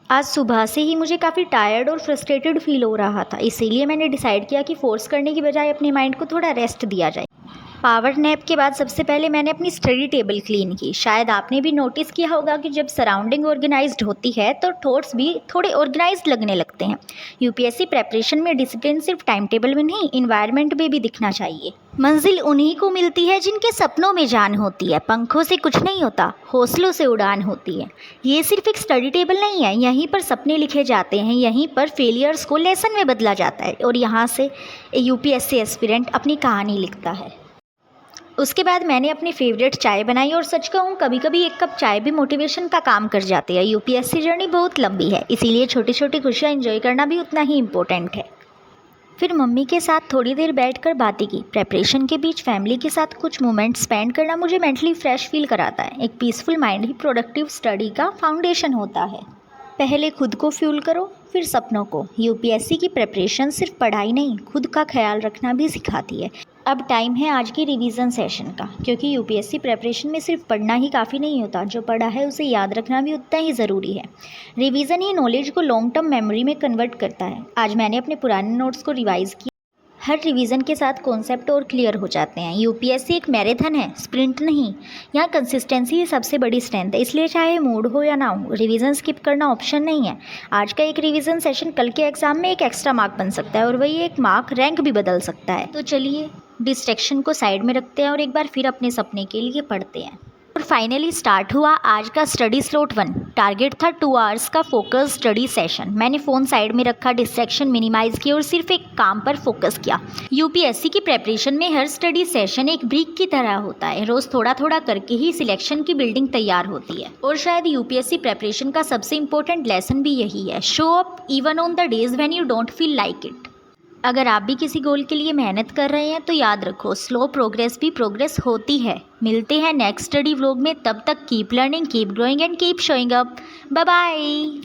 आज सुबह से ही मुझे काफ़ी टायर्ड और फ्रस्ट्रेटेड फील हो रहा था, इसीलिए मैंने डिसाइड किया कि फ़ोर्स करने की बजाय अपने माइंड को थोड़ा रेस्ट दिया जाए। पावर नैप के बाद सबसे पहले मैंने अपनी स्टडी टेबल क्लीन की। शायद आपने भी नोटिस किया होगा कि जब सराउंडिंग ऑर्गेनाइज्ड होती है तो थॉट्स भी थोड़े ऑर्गेनाइज्ड लगने लगते हैं। यूपीएससी प्रेपरेशन में डिसिप्लिन सिर्फ टाइम टेबल में नहीं, इन्वायरमेंट में भी दिखना चाहिए। मंजिल उन्हीं को मिलती है जिनके सपनों में जान होती है। पंखों से कुछ नहीं होता, हौसलों से उड़ान होती है। ये सिर्फ एक स्टडी टेबल नहीं है, यहीं पर सपने लिखे जाते हैं, यहीं पर फेलियर्स को लेसन में बदला जाता है और यहाँ से यूपीएससी एस्पिरेंट अपनी कहानी लिखता है। उसके बाद मैंने अपनी फेवरेट चाय बनाई और सच कहूँ कभी कभी एक कप चाय भी मोटिवेशन का काम कर जाती है। यूपीएससी जर्नी बहुत लंबी है, इसीलिए छोटी छोटी खुशियाँ एंजॉय करना भी उतना ही इम्पोर्टेंट है। फिर मम्मी के साथ थोड़ी देर बैठकर बातें की। प्रेपरेशन के बीच फैमिली के साथ कुछ मोमेंट स्पेंड करना मुझे मेंटली फ्रेश फील कराता है। एक पीसफुल माइंड ही प्रोडक्टिव स्टडी का फाउंडेशन होता है। पहले खुद को फ्यूल करो, फिर सपनों को। यूपीएससी की प्रेपरेशन सिर्फ पढ़ाई नहीं, खुद का ख्याल रखना भी सिखाती है। अब टाइम है आज की रिवीजन सेशन का, क्योंकि यूपीएससी प्रेपरेशन में सिर्फ पढ़ना ही काफ़ी नहीं होता, जो पढ़ा है उसे याद रखना भी उतना ही ज़रूरी है। रिवीजन ही नॉलेज को लॉन्ग टर्म मेमोरी में कन्वर्ट करता है। आज मैंने अपने पुराने नोट्स को रिवाइज़ किया। हर रिवीजन के साथ कॉन्सेप्ट और क्लियर हो जाते हैं। यूपीएससी एक मैराथन है, स्प्रिंट नहीं। यहाँ कंसिस्टेंसी ही सबसे बड़ी स्ट्रेंथ है, इसलिए चाहे मूड हो या ना हो, रिवीजन स्किप करना ऑप्शन नहीं है। आज का एक रिवीजन सेशन कल के एग्जाम में एक एक्स्ट्रा मार्क बन सकता है और वही एक मार्क रैंक भी बदल सकता है। तो चलिए डिस्ट्रैक्शन को साइड में रखते हैं और एक बार फिर अपने सपने के लिए पढ़ते हैं। और फाइनली स्टार्ट हुआ आज का स्टडी स्लॉट 1। टारगेट था 2 आवर्स का फोकस स्टडी सेशन। मैंने फ़ोन साइड में रखा, डिस्ट्रैक्शन मिनिमाइज़ किया और सिर्फ एक काम पर फोकस किया। यूपीएससी की प्रेपरेशन में हर स्टडी सेशन एक ब्रिक की तरह होता है। रोज़ थोड़ा थोड़ा करके ही सिलेक्शन की बिल्डिंग तैयार होती है। और शायद यूपीएससी प्रेपरेशन का सबसे इंपॉर्टेंट लेसन भी यही है, show up even on the days when you don't feel like it. अगर आप भी किसी गोल के लिए मेहनत कर रहे हैं तो याद रखो, स्लो प्रोग्रेस भी प्रोग्रेस होती है। मिलते हैं नेक्स्ट स्टडी व्लॉग में, तब तक keep learning, keep growing and keep showing up. Bye bye.